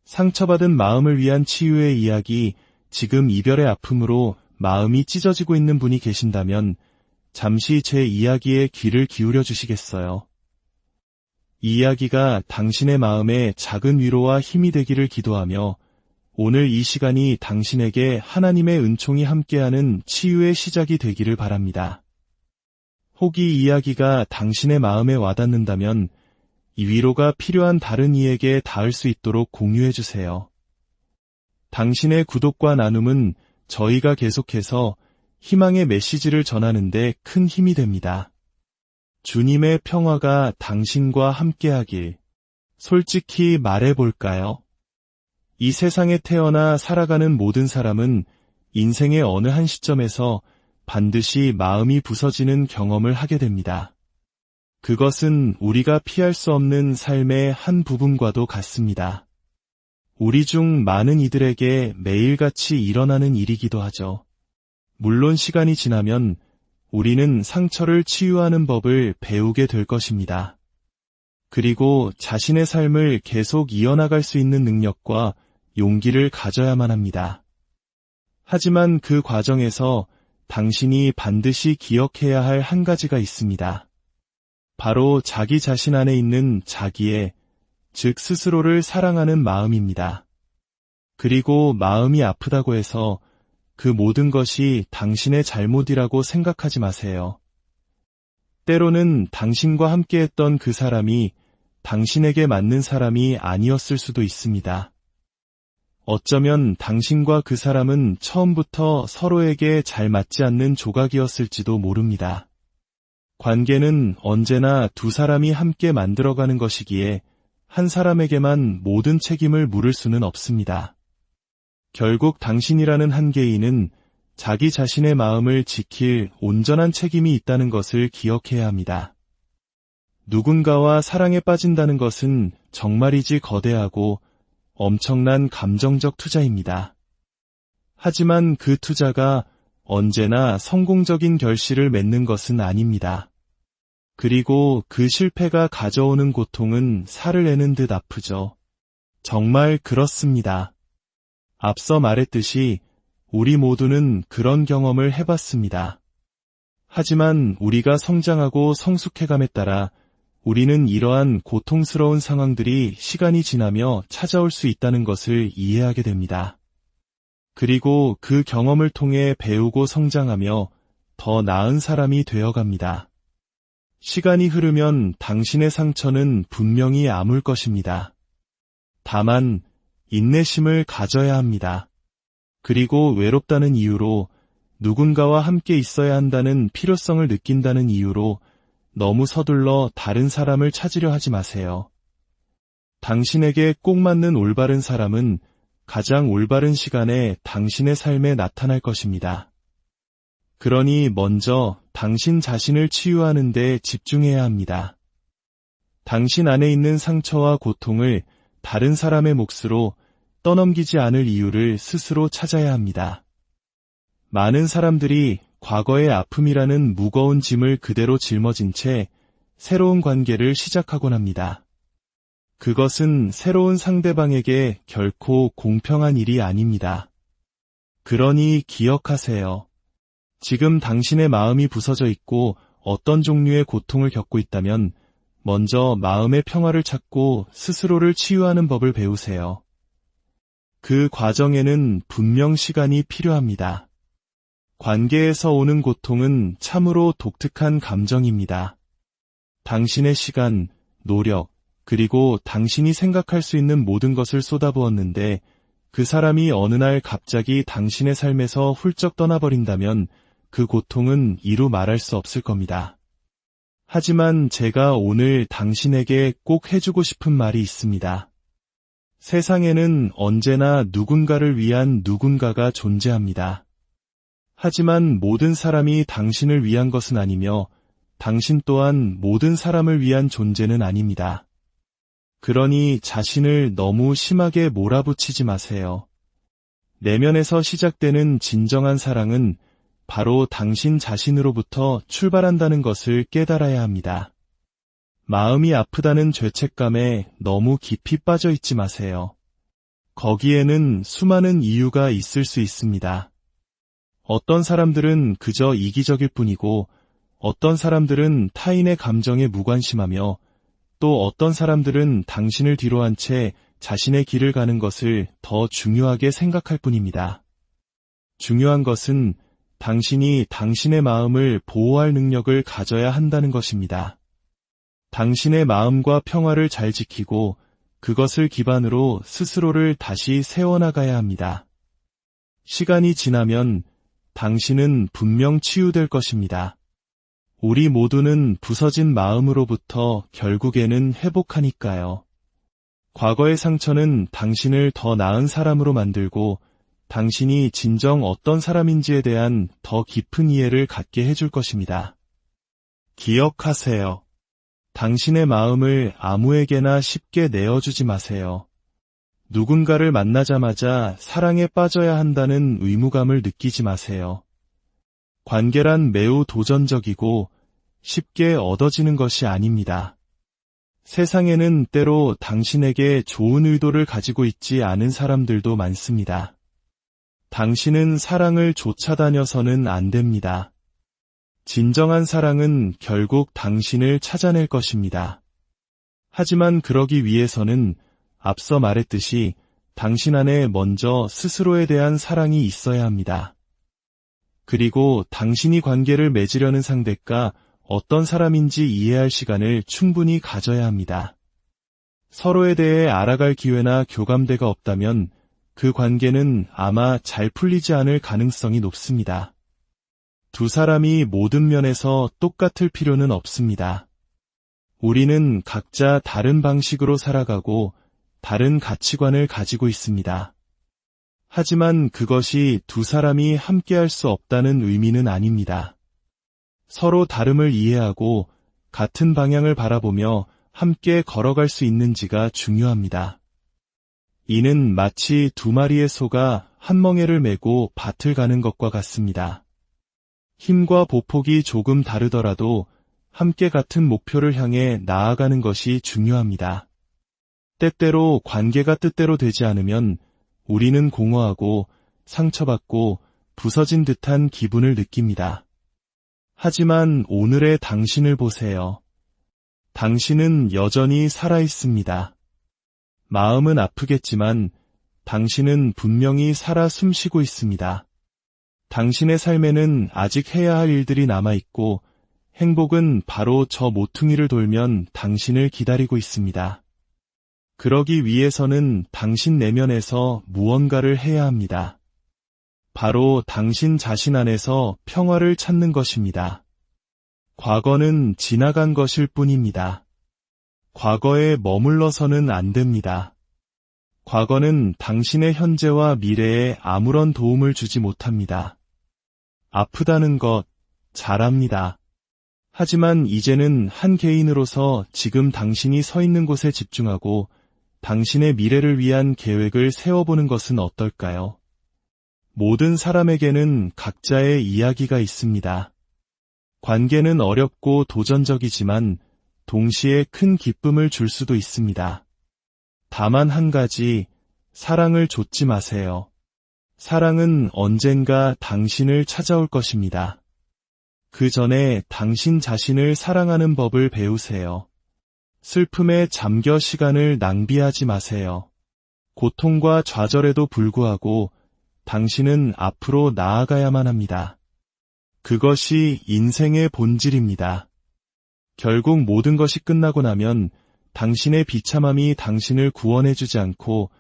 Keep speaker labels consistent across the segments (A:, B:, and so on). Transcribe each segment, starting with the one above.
A: 상처받은 마음을 위한 치유의 이야기, 지금 이별의 아픔으로 마음이 찢어지고 있는 분이 계신다면 잠시 제 이야기에 귀를 기울여 주시겠어요? 이 이야기가 당신의 마음에 작은 위로와 힘이 되기를 기도하며 오늘 이 시간이 당신에게 하나님의 은총이 함께하는 치유의 시작이 되기를 바랍니다. 혹 이 이야기가 당신의 마음에 와닿는다면 이 위로가 필요한 다른 이에게 닿을 수 있도록 공유해 주세요. 당신의 구독과 나눔은 저희가 계속해서 희망의 메시지를 전하는 데 큰 힘이 됩니다. 주님의 평화가 당신과 함께하길. 솔직히 말해볼까요? 이 세상에 태어나 살아가는 모든 사람은 인생의 어느 한 시점에서 반드시 마음이 부서지는 경험을 하게 됩니다. 그것은 우리가 피할 수 없는 삶의 한 부분과도 같습니다. 우리 중 많은 이들에게 매일같이 일어나는 일이기도 하죠. 물론 시간이 지나면 우리는 상처를 치유하는 법을 배우게 될 것입니다. 그리고 자신의 삶을 계속 이어나갈 수 있는 능력과 용기를 가져야만 합니다. 하지만 그 과정에서 당신이 반드시 기억해야 할 한 가지가 있습니다. 바로 자기 자신 안에 있는 자기의, 즉 스스로를 사랑하는 마음입니다. 그리고 마음이 아프다고 해서 그 모든 것이 당신의 잘못이라고 생각하지 마세요. 때로는 당신과 함께했던 그 사람이 당신에게 맞는 사람이 아니었을 수도 있습니다. 어쩌면 당신과 그 사람은 처음부터 서로에게 잘 맞지 않는 조각이었을지도 모릅니다. 관계는 언제나 두 사람이 함께 만들어가는 것이기에 한 사람에게만 모든 책임을 물을 수는 없습니다. 결국 당신이라는 한 개인은 자기 자신의 마음을 지킬 온전한 책임이 있다는 것을 기억해야 합니다. 누군가와 사랑에 빠진다는 것은 정말이지 거대하고 엄청난 감정적 투자입니다. 하지만 그 투자가 언제나 성공적인 결실을 맺는 것은 아닙니다. 그리고 그 실패가 가져오는 고통은 살을 내는 듯 아프죠. 정말 그렇습니다. 앞서 말했듯이 우리 모두는 그런 경험을 해봤습니다. 하지만 우리가 성장하고 성숙해감에 따라 우리는 이러한 고통스러운 상황들이 시간이 지나며 찾아올 수 있다는 것을 이해하게 됩니다. 그리고 그 경험을 통해 배우고 성장하며 더 나은 사람이 되어갑니다. 시간이 흐르면 당신의 상처는 분명히 아물 것입니다. 다만 인내심을 가져야 합니다. 그리고 외롭다는 이유로, 누군가와 함께 있어야 한다는 필요성을 느낀다는 이유로 너무 서둘러 다른 사람을 찾으려 하지 마세요. 당신에게 꼭 맞는 올바른 사람은 가장 올바른 시간에 당신의 삶에 나타날 것입니다. 그러니 먼저 당신 자신을 치유하는 데 집중해야 합니다. 당신 안에 있는 상처와 고통을 다른 사람의 몫으로 떠넘기지 않을 이유를 스스로 찾아야 합니다. 많은 사람들이 과거의 아픔이라는 무거운 짐을 그대로 짊어진 채 새로운 관계를 시작하곤 합니다. 그것은 새로운 상대방에게 결코 공평한 일이 아닙니다. 그러니 기억하세요. 지금 당신의 마음이 부서져 있고 어떤 종류의 고통을 겪고 있다면 먼저 마음의 평화를 찾고 스스로를 치유하는 법을 배우세요. 그 과정에는 분명 시간이 필요합니다. 관계에서 오는 고통은 참으로 독특한 감정입니다. 당신의 시간, 노력, 그리고 당신이 생각할 수 있는 모든 것을 쏟아부었는데 그 사람이 어느 날 갑자기 당신의 삶에서 훌쩍 떠나버린다면 그 고통은 이루 말할 수 없을 겁니다. 하지만 제가 오늘 당신에게 꼭 해주고 싶은 말이 있습니다. 세상에는 언제나 누군가를 위한 누군가가 존재합니다. 하지만 모든 사람이 당신을 위한 것은 아니며 당신 또한 모든 사람을 위한 존재는 아닙니다. 그러니 자신을 너무 심하게 몰아붙이지 마세요. 내면에서 시작되는 진정한 사랑은 바로 당신 자신으로부터 출발한다는 것을 깨달아야 합니다. 마음이 아프다는 죄책감에 너무 깊이 빠져 있지 마세요. 거기에는 수많은 이유가 있을 수 있습니다. 어떤 사람들은 그저 이기적일 뿐이고, 어떤 사람들은 타인의 감정에 무관심하며, 또 어떤 사람들은 당신을 뒤로한 채 자신의 길을 가는 것을 더 중요하게 생각할 뿐입니다. 중요한 것은 당신이 당신의 마음을 보호할 능력을 가져야 한다는 것입니다. 당신의 마음과 평화를 잘 지키고 그것을 기반으로 스스로를 다시 세워나가야 합니다. 시간이 지나면 당신은 분명 치유될 것입니다. 우리 모두는 부서진 마음으로부터 결국에는 회복하니까요. 과거의 상처는 당신을 더 나은 사람으로 만들고 당신이 진정 어떤 사람인지에 대한 더 깊은 이해를 갖게 해줄 것입니다. 기억하세요. 당신의 마음을 아무에게나 쉽게 내어주지 마세요. 누군가를 만나자마자 사랑에 빠져야 한다는 의무감을 느끼지 마세요. 관계란 매우 도전적이고 쉽게 얻어지는 것이 아닙니다. 세상에는 때로 당신에게 좋은 의도를 가지고 있지 않은 사람들도 많습니다. 당신은 사랑을 쫓아다녀서는 안 됩니다. 진정한 사랑은 결국 당신을 찾아낼 것입니다. 하지만 그러기 위해서는 앞서 말했듯이 당신 안에 먼저 스스로에 대한 사랑이 있어야 합니다. 그리고 당신이 관계를 맺으려는 상대가 어떤 사람인지 이해할 시간을 충분히 가져야 합니다. 서로에 대해 알아갈 기회나 교감대가 없다면 그 관계는 아마 잘 풀리지 않을 가능성이 높습니다. 두 사람이 모든 면에서 똑같을 필요는 없습니다. 우리는 각자 다른 방식으로 살아가고 다른 가치관을 가지고 있습니다. 하지만 그것이 두 사람이 함께할 수 없다는 의미는 아닙니다. 서로 다름을 이해하고 같은 방향을 바라보며 함께 걸어갈 수 있는지가 중요합니다. 이는 마치 두 마리의 소가 한 멍에를 메고 밭을 가는 것과 같습니다. 힘과 보폭이 조금 다르더라도 함께 같은 목표를 향해 나아가는 것이 중요합니다. 때때로 관계가 뜻대로 되지 않으면 우리는 공허하고 상처받고 부서진 듯한 기분을 느낍니다. 하지만 오늘의 당신을 보세요. 당신은 여전히 살아있습니다. 마음은 아프겠지만 당신은 분명히 살아 숨쉬고 있습니다. 당신의 삶에는 아직 해야 할 일들이 남아있고 행복은 바로 저 모퉁이를 돌면 당신을 기다리고 있습니다. 그러기 위해서는 당신 내면에서 무언가를 해야 합니다. 바로 당신 자신 안에서 평화를 찾는 것입니다. 과거는 지나간 것일 뿐입니다. 과거에 머물러서는 안 됩니다. 과거는 당신의 현재와 미래에 아무런 도움을 주지 못합니다. 아프다는 것 잘합니다. 하지만 이제는 한 개인으로서 지금 당신이 서 있는 곳에 집중하고 당신의 미래를 위한 계획을 세워보는 것은 어떨까요? 모든 사람에게는 각자의 이야기가 있습니다. 관계는 어렵고 도전적이지만 동시에 큰 기쁨을 줄 수도 있습니다. 다만 한 가지, 사랑을 좇지 마세요. 사랑은 언젠가 당신을 찾아올 것입니다. 그 전에 당신 자신을 사랑하는 법을 배우세요. 슬픔에 잠겨 시간을 낭비하지 마세요. 고통과 좌절에도 불구하고 당신은 앞으로 나아가야만 합니다. 그것이 인생의 본질입니다. 결국 모든 것이 끝나고 나면 당신의 비참함이 당신을 구원해주지 않고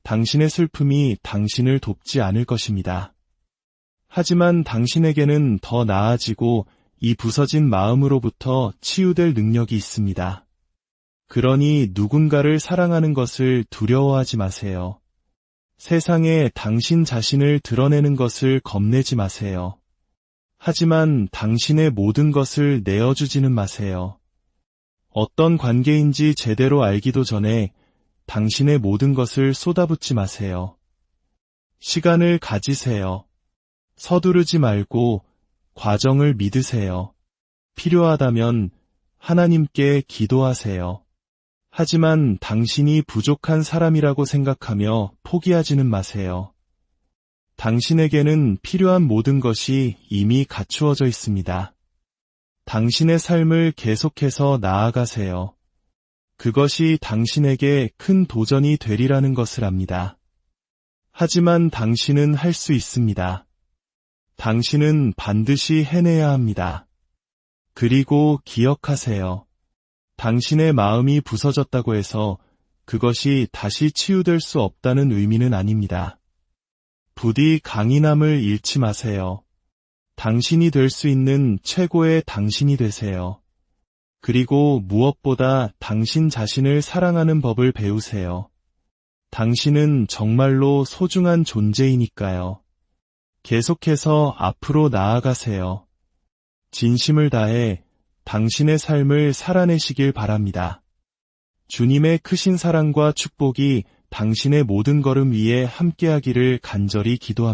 A: 당신의 슬픔이 당신을 돕지 않을 것입니다. 하지만 당신에게는 더 나아지고 이 부서진 마음으로부터 치유될 능력이 있습니다. 그러니 누군가를 사랑하는 것을 두려워하지 마세요. 세상에 당신 자신을 드러내는 것을 겁내지 마세요. 하지만 당신의 모든 것을 내어주지는 마세요. 어떤 관계인지 제대로 알기도 전에 당신의 모든 것을 쏟아붓지 마세요. 시간을 가지세요. 서두르지 말고 과정을 믿으세요. 필요하다면 하나님께 기도하세요. 하지만 당신이 부족한 사람이라고 생각하며 포기하지는 마세요. 당신에게는 필요한 모든 것이 이미 갖추어져 있습니다. 당신의 삶을 계속해서 나아가세요. 그것이 당신에게 큰 도전이 되리라는 것을 압니다. 하지만 당신은 할 수 있습니다. 당신은 반드시 해내야 합니다. 그리고 기억하세요. 당신의 마음이 부서졌다고 해서 그것이 다시 치유될 수 없다는 의미는 아닙니다. 부디 강인함을 잃지 마세요. 당신이 될 수 있는 최고의 당신이 되세요. 그리고 무엇보다 당신 자신을 사랑하는 법을 배우세요. 당신은 정말로 소중한 존재이니까요. 계속해서 앞으로 나아가세요. 진심을 다해 당신의 삶을 살아내시길 바랍니다. 주님의 크신 사랑과 축복이 당신의 모든 걸음 위에 함께하기를 간절히 기도합니다.